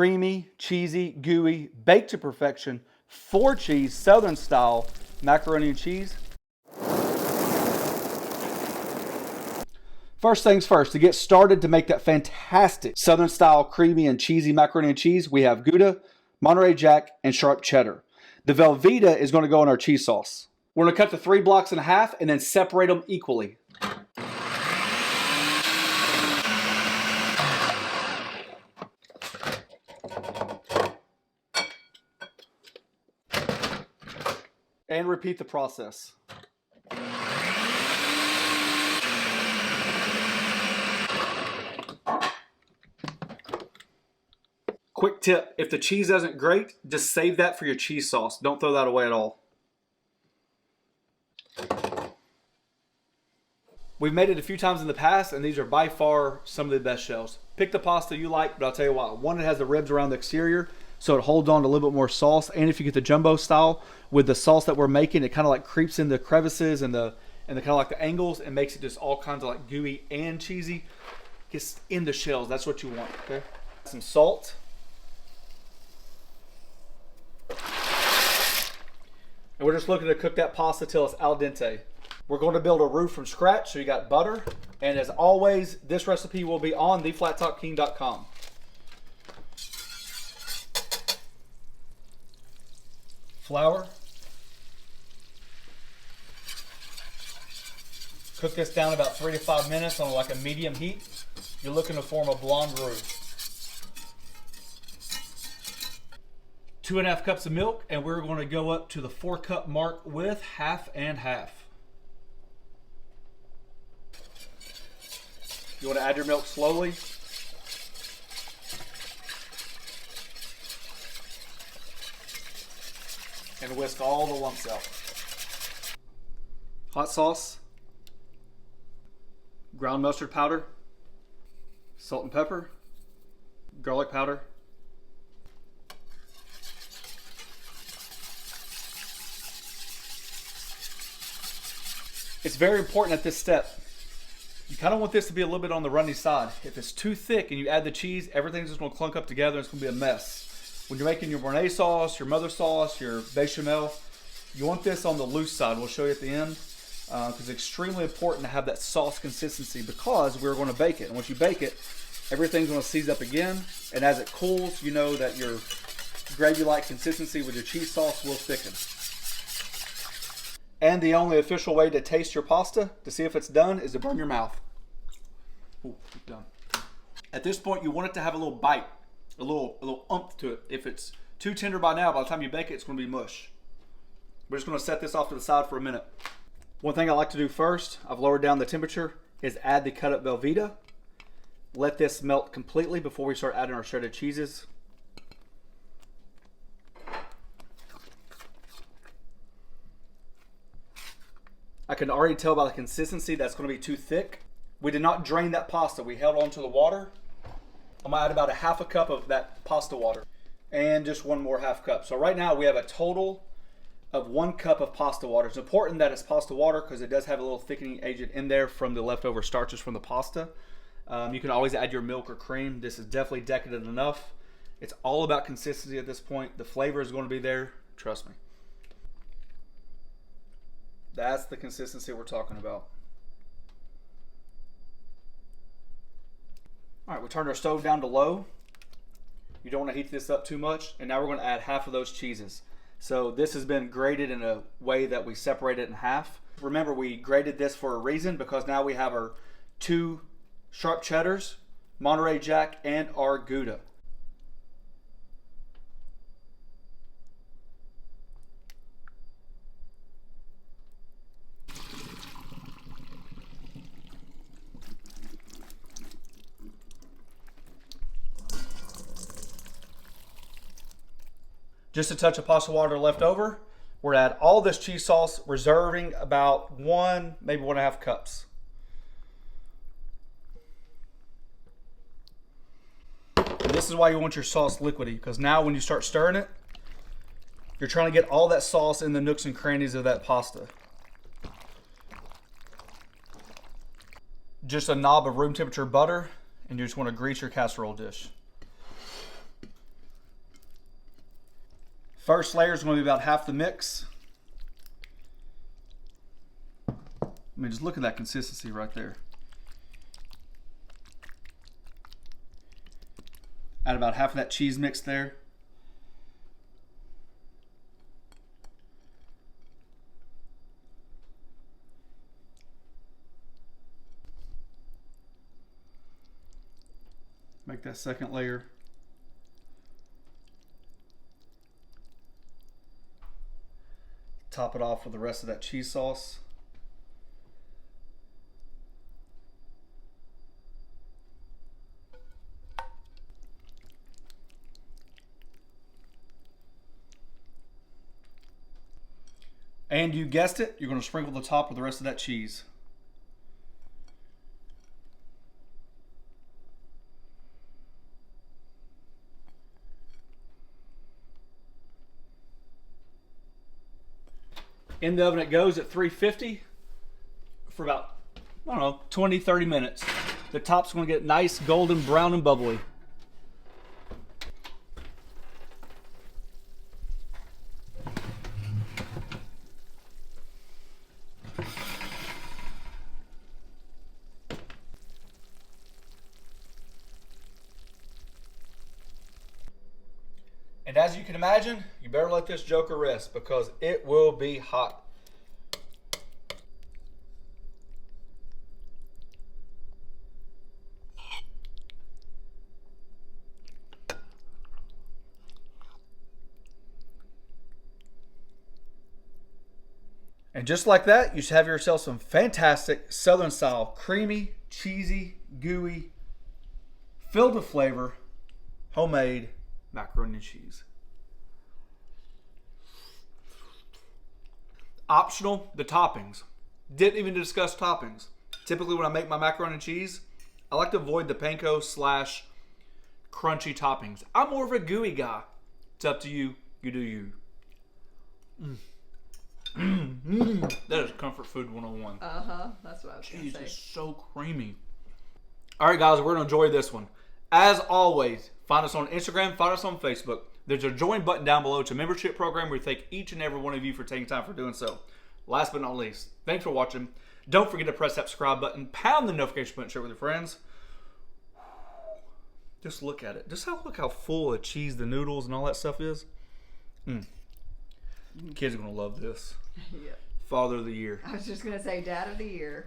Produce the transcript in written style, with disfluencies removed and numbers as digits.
creamy, cheesy, gooey, baked to perfection, 4-cheese, Southern style macaroni and cheese. First things first, to get started to make that fantastic Southern style creamy and cheesy macaroni and cheese, we have Gouda, Monterey Jack, and sharp cheddar. The Velveeta is going to go in our cheese sauce. We're going to cut the 3 blocks in half and then separate them equally. And repeat the process. Quick tip, if the cheese isn't great, just save that for your cheese sauce. Don't throw that away at all. We've made it a few times in the past, and these are by far some of the best shells. Pick the pasta you like, but I'll tell you what, one that has the ribs around the exterior, so it holds on to a little bit more sauce. And if you get the jumbo style with the sauce that we're making, it kind of like creeps in the crevices and the kind of like the angles and makes it just all kinds of like gooey and cheesy. Gets in the shells, that's what you want, okay? Some salt. And we're just looking to cook that pasta till it's al dente. We're going to build a roux from scratch, so you got butter. And as always, this recipe will be on theflattoppking.com. Flour. Cook this down about 3 to 5 minutes on like a medium heat. You're looking to form a blonde roux. 2.5 cups of milk, and we're going to go up to the 4-cup mark with half and half. You want to add your milk slowly. And whisk all the lumps out. Hot sauce. Ground mustard powder. Salt and pepper. Garlic powder. It's very important at this step. You kind of want this to be a little bit on the runny side. If it's too thick and you add the cheese, everything's just going to clunk up together and it's going to be a mess. When you're making your béarnaise sauce, your mother sauce, your bechamel, you want this on the loose side. We'll show you at the end because it's extremely important to have that sauce consistency because we're going to bake it. And once you bake it, everything's going to seize up again. And as it cools, you know that your gravy-like consistency with your cheese sauce will thicken. And the only official way to taste your pasta, to see if it's done, is to burn your mouth. Ooh, it's done. At this point, you want it to have a little bite, a little oomph to it. If it's too tender by now, by the time you bake it, it's going to be mush. We're just going to set this off to the side for a minute. One thing I like to do first, I've lowered down the temperature, is add the cut up Velveeta. Let this melt completely before we start adding our shredded cheeses. I can already tell by the consistency that's going to be too thick. We did not drain that pasta. We held on to the water. I'm going to add about a 1/2 cup of that pasta water and just one more 1/2 cup. So right now we have a total of 1 cup of pasta water. It's important that it's pasta water because it does have a little thickening agent in there from the leftover starches from the pasta. You can always add your milk or cream. This is definitely decadent enough. It's all about consistency at this point. The flavor is going to be there. Trust me. That's the consistency we're talking about. All right, we turned our stove down to low. You don't want to heat this up too much. And now we're going to add half of those cheeses. So this has been grated in a way that we separate it in half. Remember, we grated this for a reason because now we have our 2 sharp cheddars, Monterey Jack, and our Gouda. Just a touch of pasta water left over. We're gonna add all this cheese sauce, reserving about 1, maybe 1.5 cups. And this is why you want your sauce liquidy, because now when you start stirring it, you're trying to get all that sauce in the nooks and crannies of that pasta. Just a knob of room temperature butter, and you just want to grease your casserole dish. First layer is going to be about half the mix. I mean, just look at that consistency right there. Add about half of that cheese mix there. Make that second layer. Top it off with the rest of that cheese sauce. And you guessed it, you're going to sprinkle the top with the rest of that cheese. In the oven it goes at 350 for about, I don't know, 20, 30 minutes. The top's going to get nice golden brown and bubbly. And as you can imagine, you better let this joker rest because it will be hot. And just like that, you should have yourself some fantastic Southern style, creamy, cheesy, gooey, filled with flavor, homemade macaroni and cheese. Optional, the toppings. Didn't even discuss toppings. Typically when I make my macaroni and cheese, I like to avoid the panko / crunchy toppings. I'm more of a gooey guy. It's up to you. You do you. That is comfort food 101. That's what I was going to say. Cheese is so creamy. All right, guys, we're going to enjoy this one. As always, find us on Instagram, find us on Facebook. There's a join button down below. It's a membership program where we thank each and every one of you for taking time for doing so. Last but not least, thanks for watching. Don't forget to press that subscribe button, pound the notification button, share with your friends. Just look at it. Just look how full of cheese the noodles and all that stuff is. Kids are going to love this. Yeah. Father of the year. I was just going to say Dad of the Year.